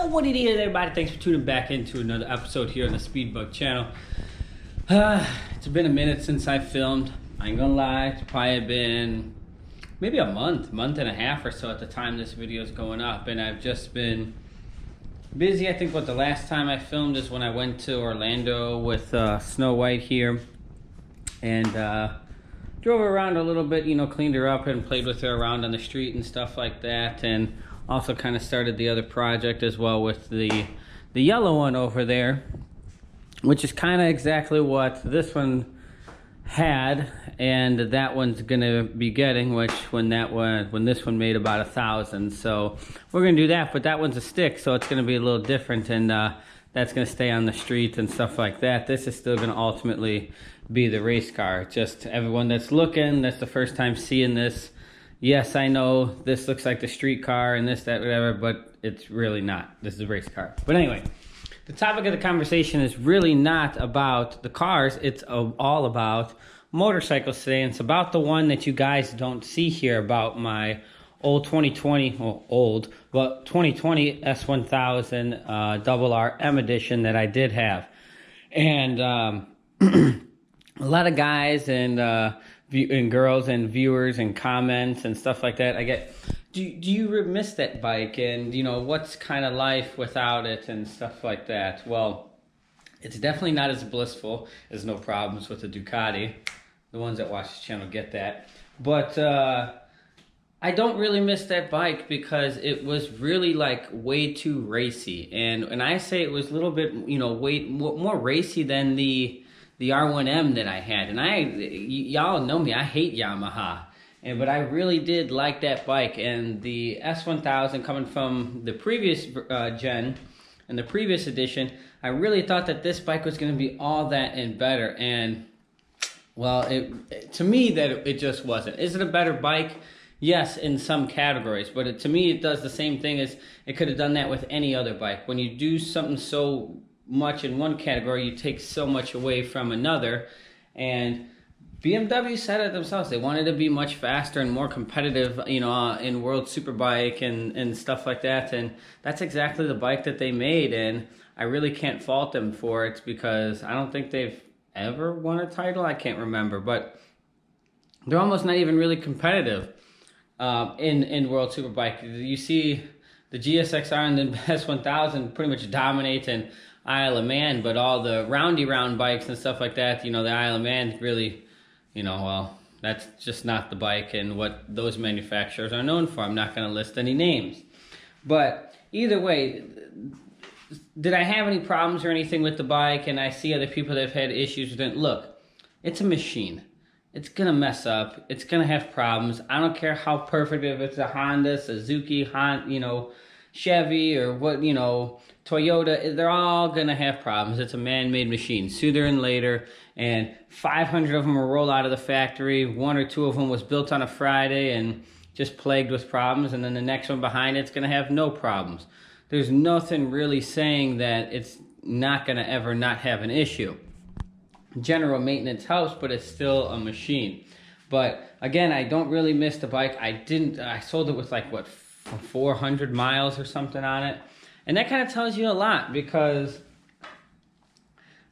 What it is, everybody? Thanks for tuning back into another episode here on the Speedbug channel. It's been a minute since I filmed. I ain't gonna lie, it's probably been maybe a month and a half or so at the time this video is going up, and I've just been busy. I think the last time I filmed is when I went to Orlando with Snow White here, and drove her around a little bit, you know, cleaned her up and played with her around on the street and stuff like that, and also kind of started the other project as well with the yellow one over there, which is kind of exactly what this one had, and that one's gonna be getting, which when this one made about 1,000. So we're gonna do that, but that one's a stick, so it's gonna be a little different, and that's gonna stay on the street and stuff like that. This is still gonna ultimately be the race car. Just everyone that's looking, that's the first time seeing this. Yes, I know this looks like the street car and this, that, whatever, but it's really not. This is a race car. But anyway, the topic of the conversation is really not about the cars. It's all about motorcycles today. And it's about the one that you guys don't see here, about my old 2020, well, old, but 2020 S1000RR M edition that I did have. And a lot of guys and girls and viewers and comments and stuff like that, I get, do you miss that bike, and you know, what's kind of life without it and stuff like that? Well, it's definitely not as blissful as no problems with the Ducati. The ones that watch this channel get that. But I don't really miss that bike because it was really like way too racy, and I say it was a little bit, you know, way more racy than the R1M that I had. And y'all know me, I hate Yamaha, but I really did like that bike. And the S1000 coming from the previous gen and the previous edition, I really thought that this bike was going to be all that and better. And well, to me that it just wasn't. Is it a better bike? Yes, in some categories, but to me it does the same thing as it could have done that with any other bike. When you do something so much in one category, you take so much away from another. And BMW said it themselves, they wanted to be much faster and more competitive, you know, in World Superbike and stuff like that, and that's exactly the bike that they made. And I really can't fault them for it, because I don't think they've ever won a title. I can't remember, but they're almost not even really competitive in World Superbike. You see the GSXR and the S1000 pretty much dominate in Isle of Man, but all the round bikes and stuff like that, you know, the Isle of Man really, you know, well, that's just not the bike and what those manufacturers are known for. I'm not going to list any names. But either way, did I have any problems or anything with the bike? And I see other people that have had issues with it. Look, it's a machine. It's going to mess up. It's going to have problems. I don't care how perfect, if it's a Honda, Suzuki, you know, Chevy, or what, you know, Toyota, they're all gonna have problems. It's a man-made machine, sooner and later, and 500 of them will roll out of the factory. 1 or 2 of them was built on a Friday and just plagued with problems, and then the next one behind it's gonna have no problems. There's nothing really saying that it's not gonna ever not have an issue. General maintenance helps, but it's still a machine. But again, I don't really miss the bike. I sold it with like, what, 400 miles or something on it. And that kind of tells you a lot, because,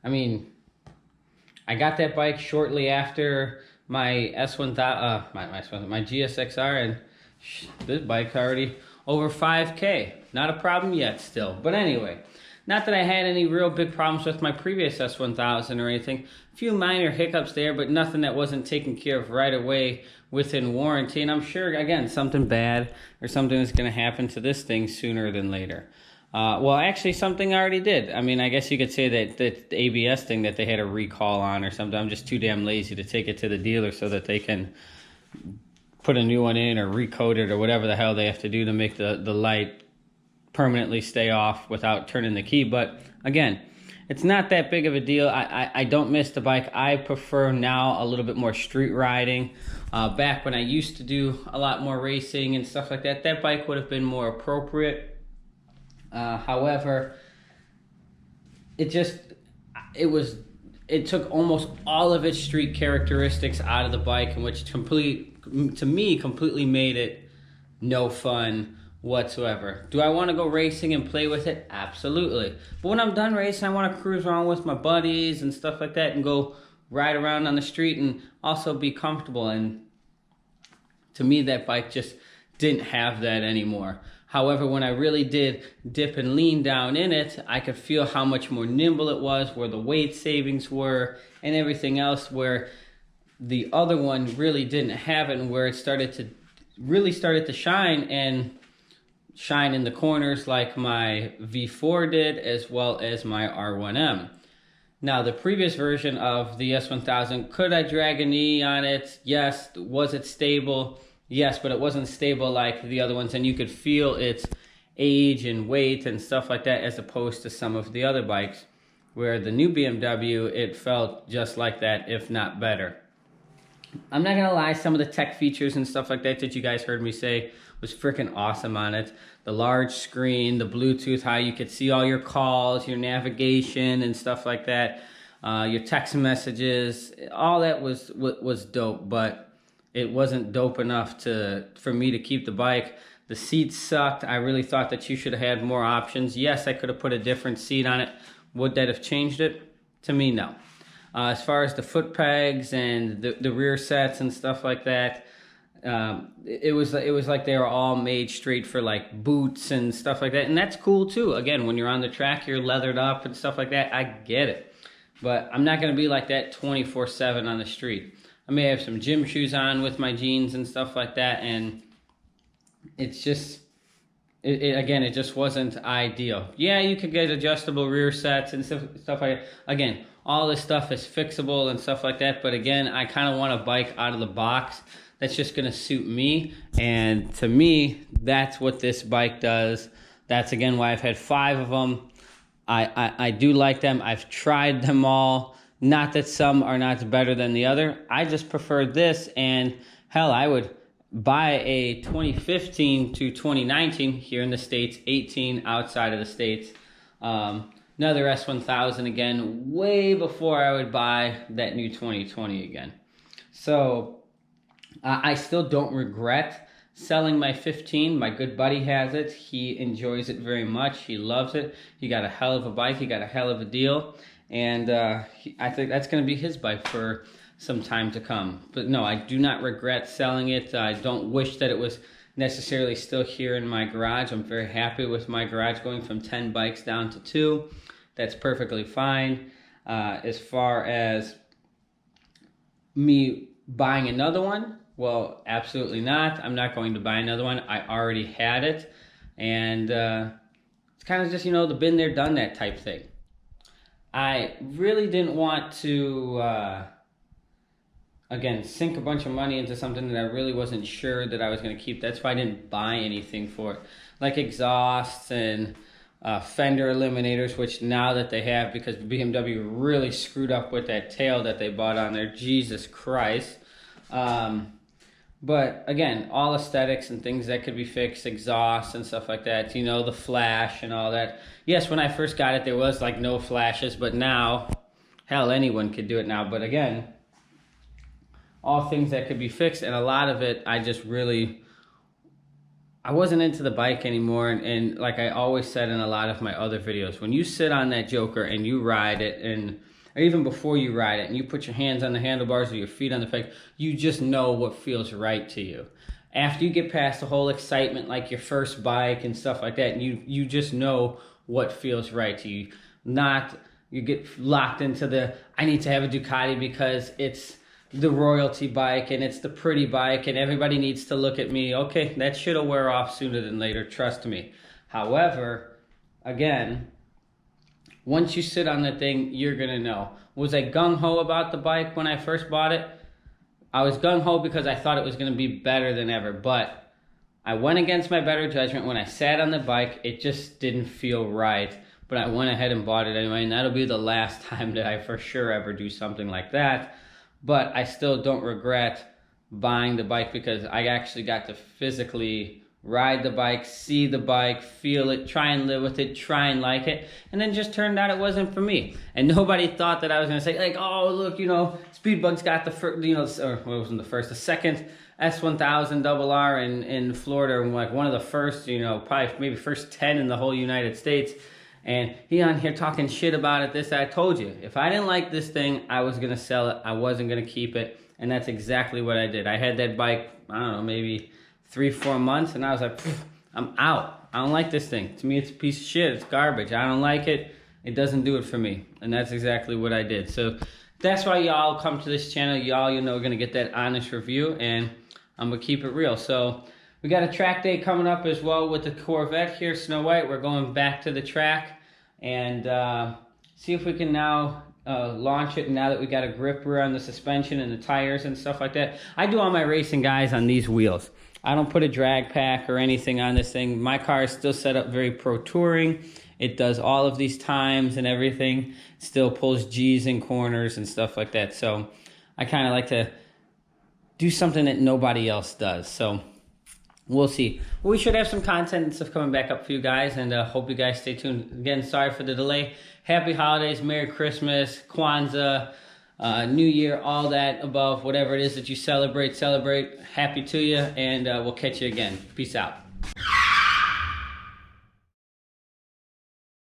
I mean, I got that bike shortly after my S1000, my GSXR, and this bike's already over 5K. Not a problem yet still. But anyway, not that I had any real big problems with my previous S1000 or anything. A few minor hiccups there, but nothing that wasn't taken care of right away within warranty. And I'm sure, again, something bad or something is going to happen to this thing sooner than later. Well, actually, something already did. I mean, I guess you could say that the ABS thing that they had a recall on or something. I'm just too damn lazy to take it to the dealer so that they can put a new one in or recode it or whatever the hell they have to do to make the light permanently stay off without turning the key. But again, it's not that big of a deal. I don't miss the bike. I prefer now a little bit more street riding. Back when I used to do a lot more racing and stuff like that, that bike would have been more appropriate. However, it took almost all of its street characteristics out of the bike, and which to me completely made it no fun whatsoever. Do I want to go racing and play with it? Absolutely. But when I'm done racing, I want to cruise around with my buddies and stuff like that and go ride around on the street and also be comfortable. And to me, that bike just didn't have that anymore. However, when I really did dip and lean down in it, I could feel how much more nimble it was, where the weight savings were, and everything else, where the other one really didn't have it, and where it really started to shine in the corners like my V4 did, as well as my R1M. Now, the previous version of the S1000, could I drag a knee on it? Yes. Was it stable? Yes, but it wasn't stable like the other ones, and you could feel its age and weight and stuff like that, as opposed to some of the other bikes, where the new BMW, it felt just like that, if not better. I'm not gonna lie, some of the tech features and stuff like that you guys heard me say was freaking awesome on it. The large screen, the Bluetooth, how you could see all your calls, your navigation and stuff like that, your text messages, all that was dope, but it wasn't dope enough for me to keep the bike. The seats sucked. I really thought that you should have had more options. Yes, I could have put a different seat on it. Would that have changed it? To me, no. As far as the foot pegs and the rear sets and stuff like that, it was like they were all made straight for like boots and stuff like that. And that's cool too. Again, when you're on the track, you're leathered up and stuff like that. I get it. But I'm not going to be like that 24/7 on the street. I may have some gym shoes on with my jeans and stuff like that, and it's just, it just wasn't ideal. Yeah, you could get adjustable rear sets and stuff like that. Again, all this stuff is fixable and stuff like that, but again, I kind of want a bike out of the box that's just going to suit me, and to me, that's what this bike does. That's, again, why I've had 5 of them. I do like them. I've tried them all. Not that some are not better than the other. I just prefer this, and hell, I would buy a 2015 to 2019 here in the States, 18 outside of the States. Another S1000 again, way before I would buy that new 2020 again. So I still don't regret selling my 15. My good buddy has it. He enjoys it very much. He loves it. He got a hell of a bike. He got a hell of a deal. And I think that's going to be his bike for some time to come. But no, I do not regret selling it. I don't wish that it was necessarily still here in my garage. I'm very happy with my garage going from 10 bikes down to 2. That's perfectly fine. As far as me buying another one, well, absolutely not. I'm not going to buy another one. I already had it. And it's kind of just, the been there, done that type thing. I really didn't want to, again, sink a bunch of money into something that I really wasn't sure that I was going to keep. That's why I didn't buy anything for it. Like exhausts and fender eliminators, which now that they have, because BMW really screwed up with that tail that they bought on there. Jesus Christ. But again, all aesthetics and things that could be fixed, exhausts and stuff like that, the flash and all that. Yes, when I first got it, there was like no flashes, but now, hell, anyone could do it now. But again, all things that could be fixed, and a lot of it, I wasn't into the bike anymore. And like I always said in a lot of my other videos, when you sit on that Joker and you ride it, or even before you ride it, and you put your hands on the handlebars or your feet on the pegs, you just know what feels right to you. After you get past the whole excitement, like your first bike and stuff like that, and you just know what feels right to you. Not, you get locked into I need to have a Ducati because it's the royalty bike and it's the pretty bike and everybody needs to look at me. Okay, that shit'll wear off sooner than later, trust me. However, again, once you sit on the thing, you're going to know. Was I gung-ho about the bike when I first bought it? I was gung-ho because I thought it was going to be better than ever. But I went against my better judgment. When I sat on the bike, it just didn't feel right. But I went ahead and bought it anyway. And that'll be the last time that I for sure ever do something like that. But I still don't regret buying the bike because I actually got to physically ride the bike, see the bike, feel it, try and live with it, try and like it, and then just turned out it wasn't for me. And nobody thought that I was gonna say like, oh look, you know, Speedbug's got the first, you know, or what wasn't the first, the second S1000RR in Florida, and like one of the first, you know, probably maybe first 10 in the whole United States. And he on here talking shit about it. This, I told you, if I didn't like this thing, I was gonna sell it. I wasn't gonna keep it, and that's exactly what I did. I had that bike, I don't know, maybe 3-4 months, and I was like, I'm out. I don't like this thing. To me, it's a piece of shit. It's garbage. I don't like it. It doesn't do it for me, and that's exactly what I did. So that's why y'all come to this channel. Y'all, you know, are gonna get that honest review, and I'm gonna keep it real. So we got a track day coming up as well with the Corvette here, Snow White. We're going back to the track and see if we can now launch it now that we got a gripper on the suspension and the tires and stuff like that. I do all my racing, guys, on these wheels. I don't put a drag pack or anything on this thing. My car is still set up very pro touring. It does all of these times and everything. Still pulls G's in corners and stuff like that. So I kind of like to do something that nobody else does. So we'll see. Well, we should have some content and stuff coming back up for you guys, and hope you guys stay tuned. Again, sorry for the delay. Happy holidays, Merry Christmas, Kwanzaa, New Year, all that above, whatever it is that you celebrate. Happy to you, and we'll catch you again. Peace out.